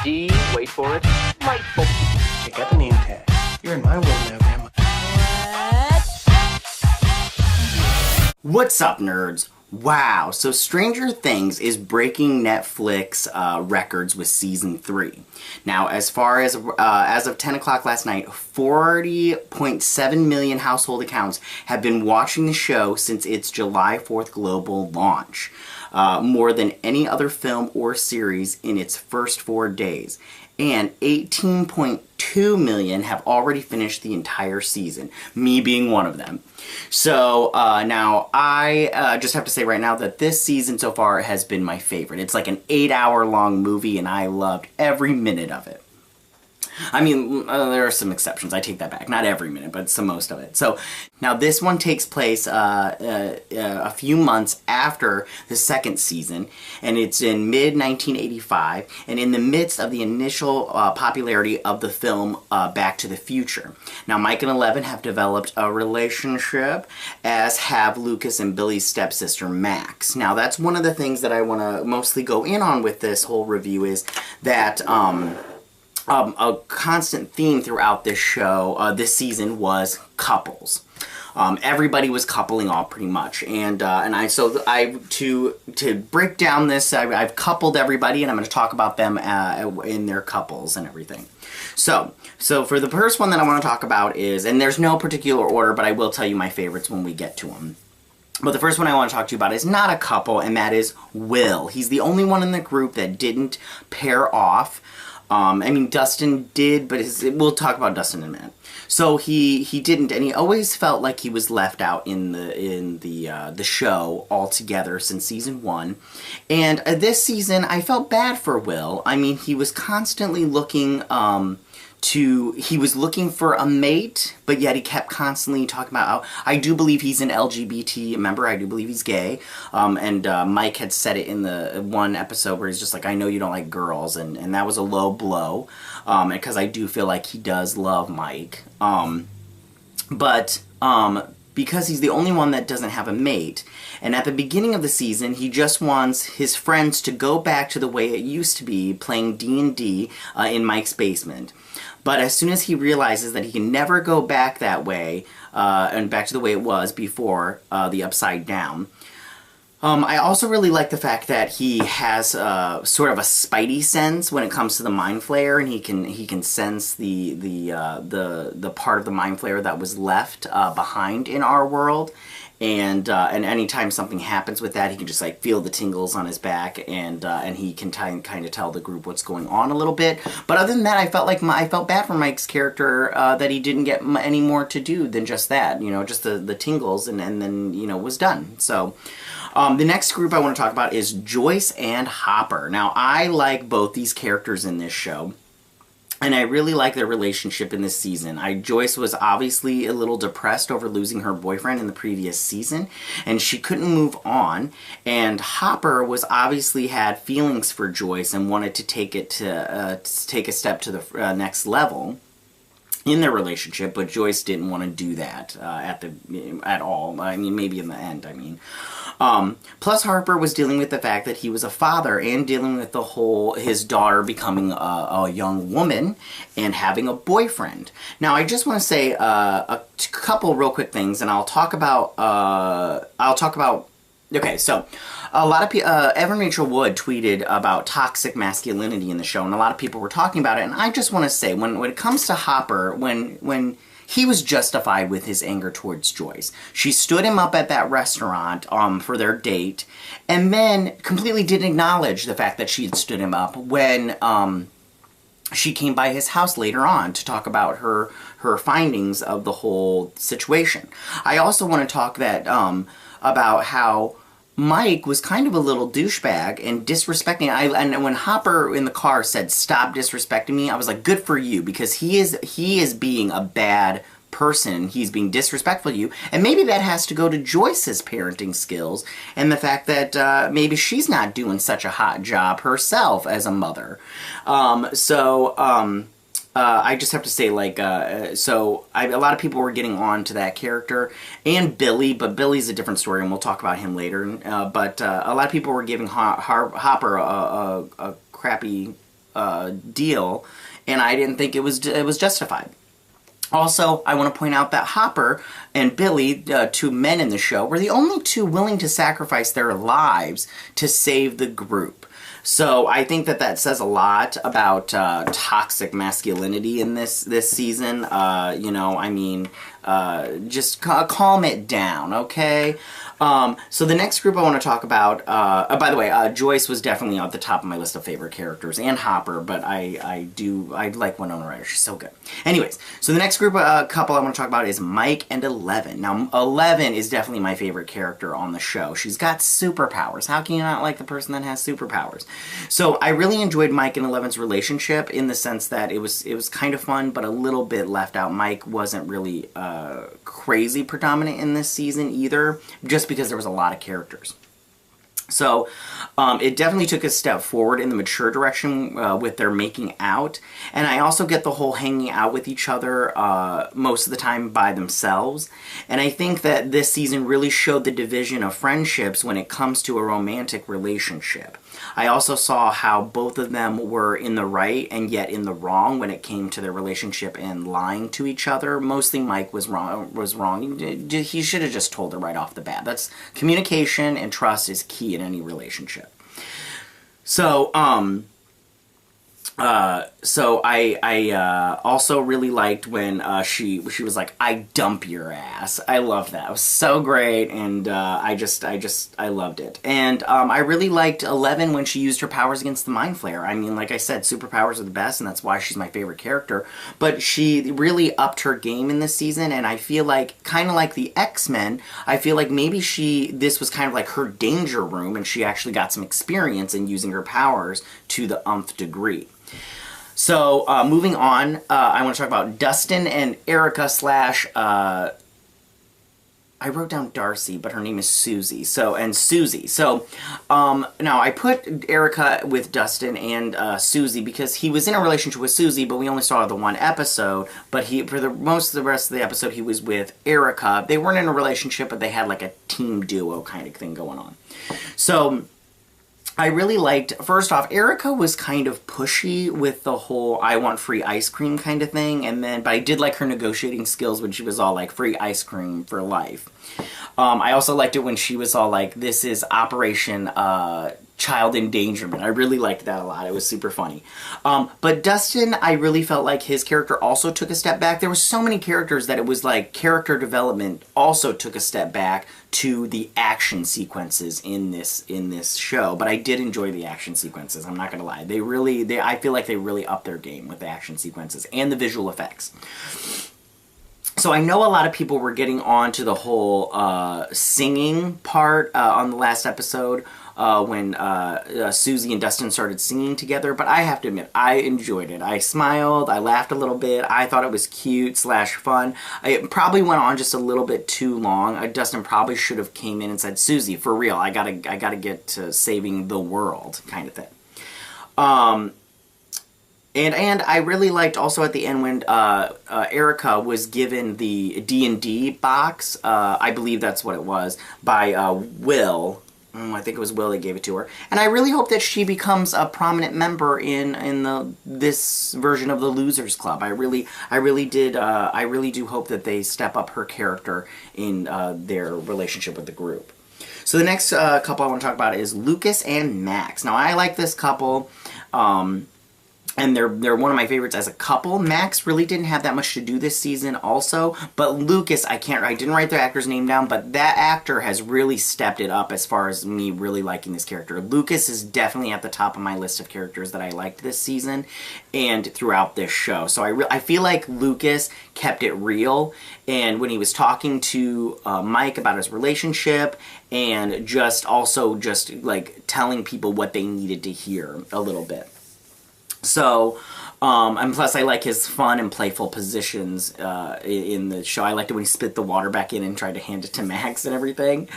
D, wait for it, light bulb. Check out the name tag. You're in my world now, Grandma. What's up, nerds? Wow, so Stranger Things is breaking Netflix records with season 3. Now, as of 10 o'clock last night, 40.7 million household accounts have been watching the show since its July 4th global launch. More than any other film or series in its first 4 days. And 18.2 million have already finished the entire season, me being one of them. So now I just have to say right now that this season so far has been my favorite. It's like an 8-hour long movie and I loved every minute of it. I mean, there are some exceptions. I take that back. Not every minute, but most of it. So, now this one takes place a few months after the second season, and it's in mid-1985, and in the midst of the initial popularity of the film Back to the Future. Now, Mike and Eleven have developed a relationship, as have Lucas and Billy's stepsister, Max. Now, that's one of the things that I want to mostly go in on with this whole review is that... a constant theme throughout this show, this season, was couples. Everybody was coupling off pretty much, and to break down this, I've coupled everybody, and I'm going to talk about them in their couples and everything. So for the first one that I want to talk about is, and there's no particular order, but I will tell you my favorites when we get to them. But the first one I want to talk to you about is not a couple, and that is Will. He's the only one in the group that didn't pair off. I mean, Dustin did, but we'll talk about Dustin in a minute. So he didn't, and he always felt like he was left out in the show altogether since season 1. And this season, I felt bad for Will. I mean, he was constantly looking he was looking for a mate, but yet he kept constantly talking about how, I do believe he's an LGBT member, I do believe he's gay, and Mike had said it in the one episode where he's just like, I know you don't like girls, and that was a low blow, because I do feel like he does love Mike, because he's the only one that doesn't have a mate, and at the beginning of the season, he just wants his friends to go back to the way it used to be, playing D&D in Mike's basement. But as soon as he realizes that he can never go back that way, and back to the way it was before the Upside Down, I also really like the fact that he has sort of a spidey sense when it comes to the Mind Flayer, and he can sense the part of the Mind Flayer that was left behind in our world. And anytime something happens with that, he can just like feel the tingles on his back, and he can kind of tell the group what's going on a little bit. But other than that, I felt bad for Mike's character that he didn't get any more to do than just that, just the tingles, and then was done. So the next group I want to talk about is Joyce and Hopper. Now, I like both these characters in this show. And I really like their relationship in this season. Joyce was obviously a little depressed over losing her boyfriend in the previous season, and she couldn't move on. And Hopper was obviously had feelings for Joyce and wanted to take a step to the next level in their relationship, but Joyce didn't want to do that at all. I mean, maybe in the end, plus, Harper was dealing with the fact that he was a father and dealing with his daughter becoming a young woman and having a boyfriend. Now, I just want to say a couple real quick things, and I'll talk about. Okay, so a lot of people, Evan Rachel Wood tweeted about toxic masculinity in the show, and a lot of people were talking about it. And I just want to say, when it comes to Hopper, when he was justified with his anger towards Joyce. She stood him up at that restaurant for their date, and then completely didn't acknowledge the fact that she had stood him up when she came by his house later on to talk about her findings of the whole situation. I also want to talk about how Mike was kind of a little douchebag and disrespecting. And when Hopper in the car said, "Stop disrespecting me," I was like, "Good for you," because he is being a bad person. He's being disrespectful to you, and maybe that has to go to Joyce's parenting skills and the fact that maybe she's not doing such a hot job herself as a mother. I just have to say, a lot of people were getting on to that character, and Billy, but Billy's a different story, and we'll talk about him later. But a lot of people were giving Hopper a crappy deal, and I didn't think it was justified. Also, I want to point out that Hopper and Billy, two men in the show, were the only two willing to sacrifice their lives to save the group. So I think that says a lot about toxic masculinity in this season. Just calm it down, okay? So the next group I want to talk about, by the way, Joyce was definitely at the top of my list of favorite characters, and Hopper, but I like Winona Ryder. She's so good. Anyways, so the next group couple I want to talk about is Mike and Eleven. Now, Eleven is definitely my favorite character on the show. She's got superpowers. How can you not like the person that has superpowers? So I really enjoyed Mike and Eleven's relationship in the sense that it was kind of fun, but a little bit left out. Mike wasn't really crazy predominant in this season either, just because there was a lot of characters. So it definitely took a step forward in the mature direction with their making out. And I also get the whole hanging out with each other most of the time by themselves. And I think that this season really showed the division of friendships when it comes to a romantic relationship. I also saw how both of them were in the right and yet in the wrong when it came to their relationship and lying to each other. Mostly Mike was wrong. He should have just told her right off the bat. That's communication and trust is key in any relationship. So, I also really liked when she was like, "I dump your ass." I loved that. It was so great, and I loved it. And I really liked Eleven when she used her powers against the Mind Flayer. I mean, like I said, superpowers are the best, and that's why she's my favorite character. But she really upped her game in this season, and I feel like, kind of like the X-Men, I feel like maybe this was kind of like her danger room, and she actually got some experience in using her powers to the nth degree. So, moving on, I want to talk about Dustin and Erica / I wrote down Darcy, but her name is Susie. And Susie. So, now I put Erica with Dustin and Susie because he was in a relationship with Susie, but we only saw the one episode. But for most of the rest of the episode, he was with Erica. They weren't in a relationship, but they had like a team duo kind of thing going on. So I really liked, first off, Erica was kind of pushy with the whole I want free ice cream kind of thing, but I did like her negotiating skills when she was all like, free ice cream for life. I also liked it when she was all like, this is Operation Child Endangerment. I really liked that a lot. It was super funny. But Dustin, I really felt like his character also took a step back. There were so many characters that it was like character development also took a step back to the action sequences in this show. But I did enjoy the action sequences. I'm not going to lie. I feel like they really upped their game with the action sequences and the visual effects. So I know a lot of people were getting on to the whole singing part on the last episode when Susie and Dustin started singing together, but I have to admit, I enjoyed it. I smiled, I laughed a little bit, I thought it was cute / fun. It probably went on just a little bit too long. Dustin probably should have came in and said, Susie, for real, I gotta get to saving the world, kind of thing. And I really liked also at the end when Erica was given the D&D box, I believe that's what it was, by Will. I think it was Will that gave it to her. And I really hope that she becomes a prominent member in this version of the Losers Club. I really do hope that they step up her character in their relationship with the group. So the next couple I want to talk about is Lucas and Max. Now I like this couple. And they're one of my favorites as a couple. Max really didn't have that much to do this season also, but Lucas, I didn't write the actor's name down, but that actor has really stepped it up as far as me really liking this character. Lucas is definitely at the top of my list of characters that I liked this season and throughout this show. So I feel like Lucas kept it real, and when he was talking to Mike about his relationship and just like telling people what they needed to hear a little bit. So, And plus, I like his fun and playful positions in the show. I liked it when he spit the water back in and tried to hand it to Max and everything.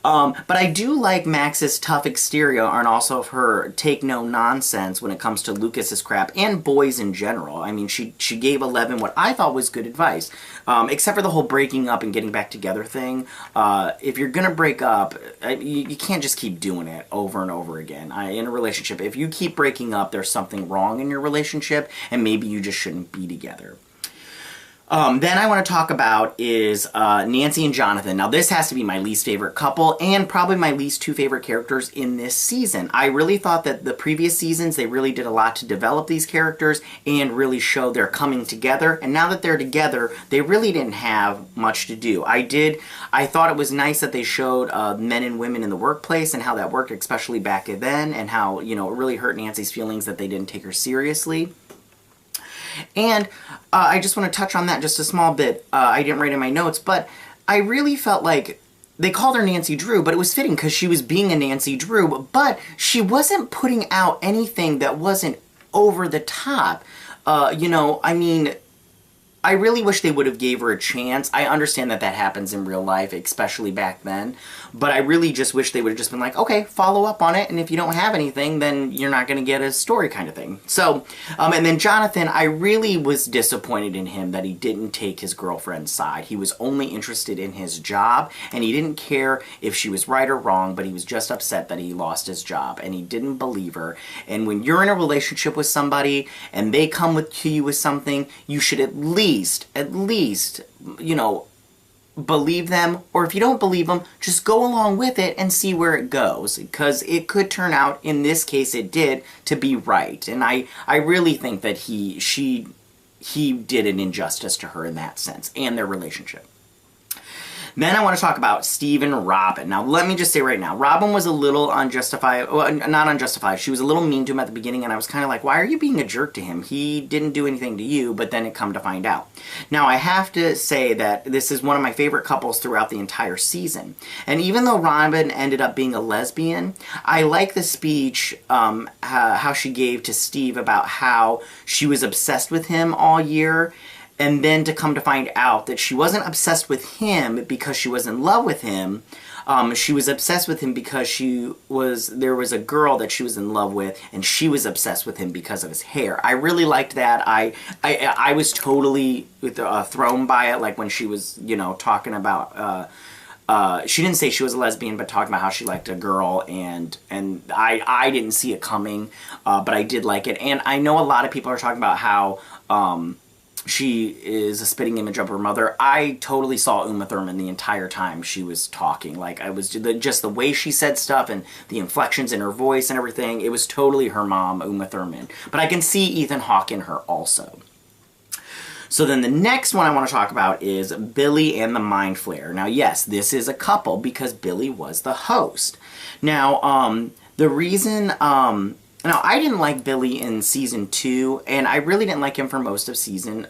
But I do like Max's tough exterior and also her take no nonsense when it comes to Lucas's crap and boys in general. I mean, she gave Eleven what I thought was good advice, except for the whole breaking up and getting back together thing. If you're gonna break up, you can't just keep doing it over and over again. In a relationship, if you keep breaking up, there's something wrong in your relationship, and maybe you just shouldn't be together. Then I want to talk about is Nancy and Jonathan. Now, this has to be my least favorite couple and probably my least two favorite characters in this season. I really thought that the previous seasons, they really did a lot to develop these characters and really show their coming together. And now that they're together, they really didn't have much to do. I thought it was nice that they showed men and women in the workplace and how that worked, especially back then, and how, it really hurt Nancy's feelings that they didn't take her seriously. And I just want to touch on that just a small bit. I didn't write in my notes, but I really felt like they called her Nancy Drew, but it was fitting because she was being a Nancy Drew, but she wasn't putting out anything that wasn't over the top. I mean, I really wish they would have gave her a chance. I understand that happens in real life, especially back then. But I really just wish they would have just been like, okay, follow up on it. And if you don't have anything, then you're not going to get a story kind of thing. So, and then Jonathan, I really was disappointed in him that he didn't take his girlfriend's side. He was only interested in his job. And he didn't care if she was right or wrong. But he was just upset that he lost his job. And he didn't believe her. And when you're in a relationship with somebody and they come to you with something, you should at least, believe them, or if you don't believe them, just go along with it and see where it goes, because it could turn out, in this case it did, to be right. And I really think that he did an injustice to her in that sense, and their relationship. Then I want to talk about Steve and Robin. Now, let me just say right now, Robin was a little unjustified, well, not unjustified, she was a little mean to him at the beginning, and I was kind of like, why are you being a jerk to him? He didn't do anything to you, but then it come to find out. Now, I have to say that this is one of my favorite couples throughout the entire season. And even though Robin ended up being a lesbian, I like the speech, how she gave to Steve about how she was obsessed with him all year, and then to come to find out that she wasn't obsessed with him because she was in love with him. She was obsessed with him because there was a girl that she was in love with, and she was obsessed with him because of his hair. I really liked that. I was totally thrown by it, like when she was, talking about, she didn't say she was a lesbian, but talking about how she liked a girl, and I didn't see it coming, but I did like it. And I know a lot of people are talking about how, she is a spitting image of her mother. I totally saw Uma Thurman the entire time she was talking. Like, I was just the way she said stuff and the inflections in her voice and everything. It was totally her mom, Uma Thurman. But I can see Ethan Hawke in her also. So then the next one I want to talk about is Billy and the Mind Flayer. Now, yes, this is a couple because Billy was the host. Now, the reason... Now, I didn't like Billy in Season 2, and I really didn't like him for most of Season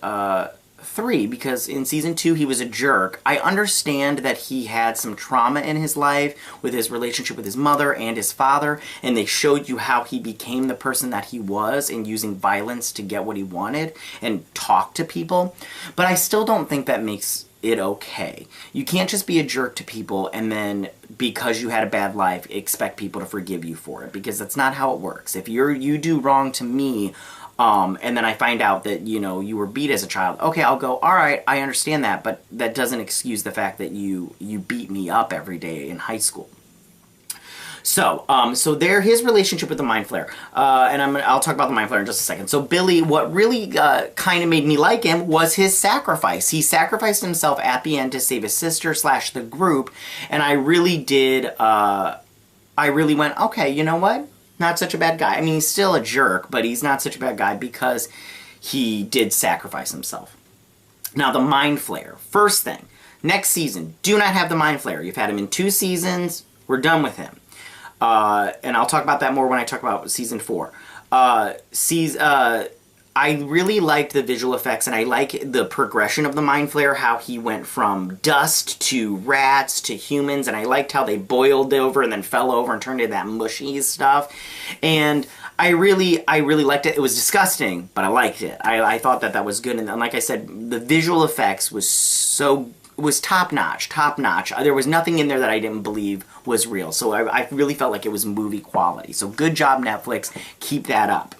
3, because in Season 2, he was a jerk. I understand that he had some trauma in his life with his relationship with his mother and his father, and they showed you how he became the person that he was and using violence to get what he wanted and talk to people. But I still don't think that makes it okay. You can't just be a jerk to people and then, because you had a bad life, expect people to forgive you for it, because that's not how it works. If you do wrong to me, and then I find out that, you were beat as a child, okay, I'll go, all right, I understand that, but that doesn't excuse the fact that you beat me up every day in high school. So, his relationship with the Mind Flayer, and I'll talk about the Mind Flayer in just a second. So Billy, what really kind of made me like him was his sacrifice. He sacrificed himself at the end to save his sister / the group, and I really did, I really went, okay, you know what? Not such a bad guy. I mean, he's still a jerk, but he's not such a bad guy because he did sacrifice himself. Now, the Mind Flayer. First thing, next season, do not have the Mind Flayer. You've had him in 2 seasons. We're done with him. And I'll talk about that more when I talk about Season 4. I I really liked the visual effects, and I like the progression of the Mind Flayer, how he went from dust to rats to humans, and I liked how they boiled over and then fell over and turned into that mushy stuff. And I really liked it. It was disgusting, but I liked it. I thought that was good, and like I said, the visual effects was top notch. There was nothing in there that I didn't believe was real, so I really felt like it was movie quality. So good job, Netflix. Keep that up.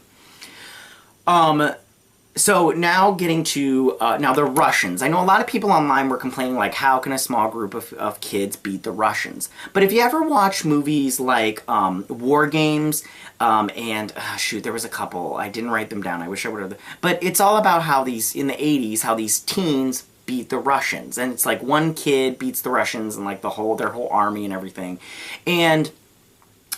So now getting to, now the Russians. I know a lot of people online were complaining, like, how can a small group of kids beat the Russians? But if you ever watch movies like, War Games, and, shoot, there was a couple. I didn't write them down. I wish I would have. But it's all about how in the 80s, how these teens beat the Russians. And it's like one kid beats the Russians and, like, their whole army and everything. And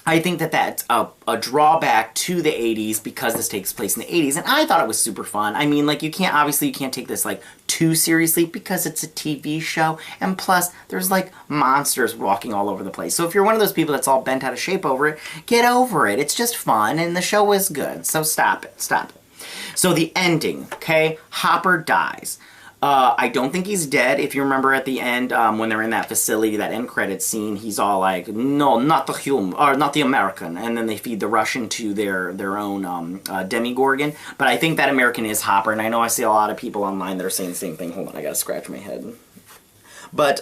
I think that that's a drawback to the 80s because this takes place in the 80s, and I thought it was super fun. I mean, like, you can't take this, like, too seriously because it's a TV show, and plus, there's, like, monsters walking all over the place. So if you're one of those people that's all bent out of shape over it, get over it. It's just fun, and the show was good, so stop it. So the ending, okay? Hopper dies. I don't think he's dead. If you remember at the end, when they're in that facility, that end credit scene, he's all like, "No, not the human, or not the American," and then they feed the Russian to their own Demigorgon. But I think that American is Hopper, and I know I see a lot of people online that are saying the same thing. Hold on, I gotta scratch my head. But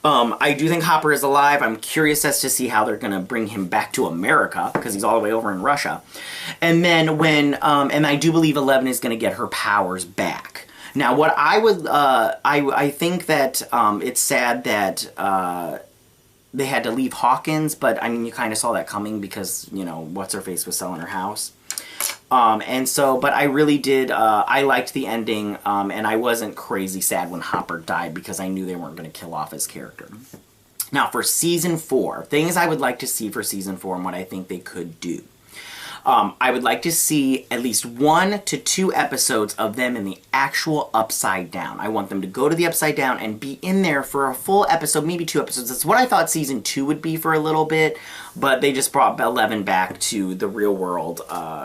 I do think Hopper is alive. I'm curious as to see how they're going to bring him back to America, because he's all the way over in Russia. And then when, and I do believe 11 is going to get her powers back. Now, what I would, I think that it's sad that they had to leave Hawkins, but I mean, you kind of saw that coming because, you know, What's-Her-Face was selling her house. And so, but I really did, I liked the ending, and I wasn't crazy sad when Hopper died because I knew they weren't going to kill off his character. Now, for Season 4, things I would like to see for Season 4 and what I think they could do. I would like to see at least 1 to 2 episodes of them in the actual Upside Down. I want them to go to the Upside Down and be in there for a full episode, maybe 2 episodes. That's what I thought Season 2 would be for a little bit, but they just brought 11 back to the real world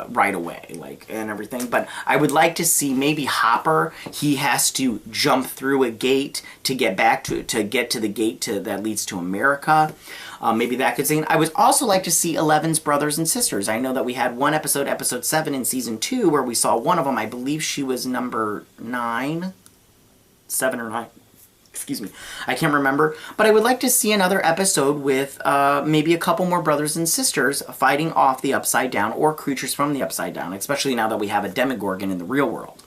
right away, like, and everything. But I would like to see maybe Hopper, he has to jump through a gate to get back to get to the gate that leads to America. Maybe that could sing. I would also like to see 11's brothers and sisters. I know that we had one episode, episode 7 in Season 2, where we saw one of them. I believe she was number 9. 7 or 9. Excuse me. I can't remember. But I would like to see another episode with maybe a couple more brothers and sisters fighting off the Upside Down or creatures from the Upside Down, especially now that we have a Demigorgon in the real world.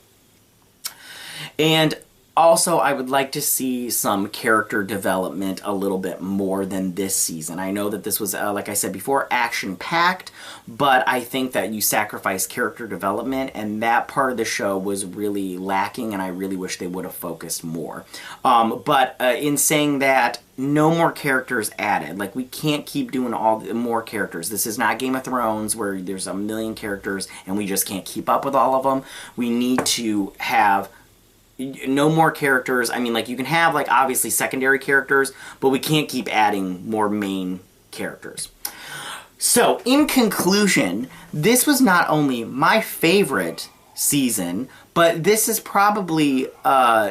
And also, I would like to see some character development a little bit more than this season. I know that this was, like I said before, action-packed, but I think that you sacrifice character development, and that part of the show was really lacking, and I really wish they would have focused more. But in saying that, no more characters added. Like, we can't keep doing more characters. This is not Game of Thrones, where there's a million characters, and we just can't keep up with all of them. We need to have no more characters. I mean, like, you can have, like, obviously secondary characters, but we can't keep adding more main characters. So, in conclusion, this was not only my favorite season, but this is probably,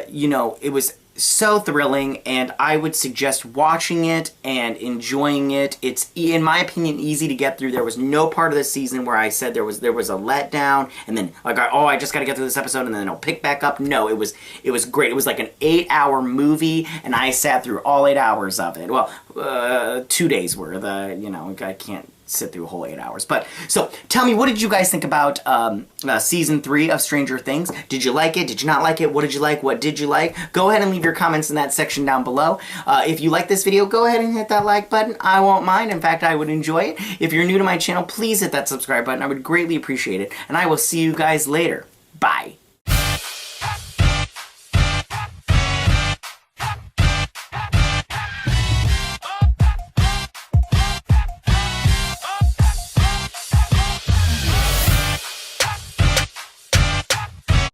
you know, it was so thrilling, and I would suggest watching it and enjoying it. It's, in my opinion, easy to get through. There was no part of the season where I said there was a letdown, and then like, oh, I just got to get through this episode, and then I'll pick back up. No, it was great. It was like an 8-hour movie, and I sat through all 8 hours of it. Well, 2 days worth. You know, I can't sit through a whole 8 hours. But, so, tell me, what did you guys think about Season 3 of Stranger Things? Did you like it? Did you not like it? What did you like? What did you like? Go ahead and leave your comments in that section down below. If you like this video, go ahead and hit that like button. I won't mind. In fact, I would enjoy it. If you're new to my channel, please hit that subscribe button. I would greatly appreciate it. And I will see you guys later. Bye.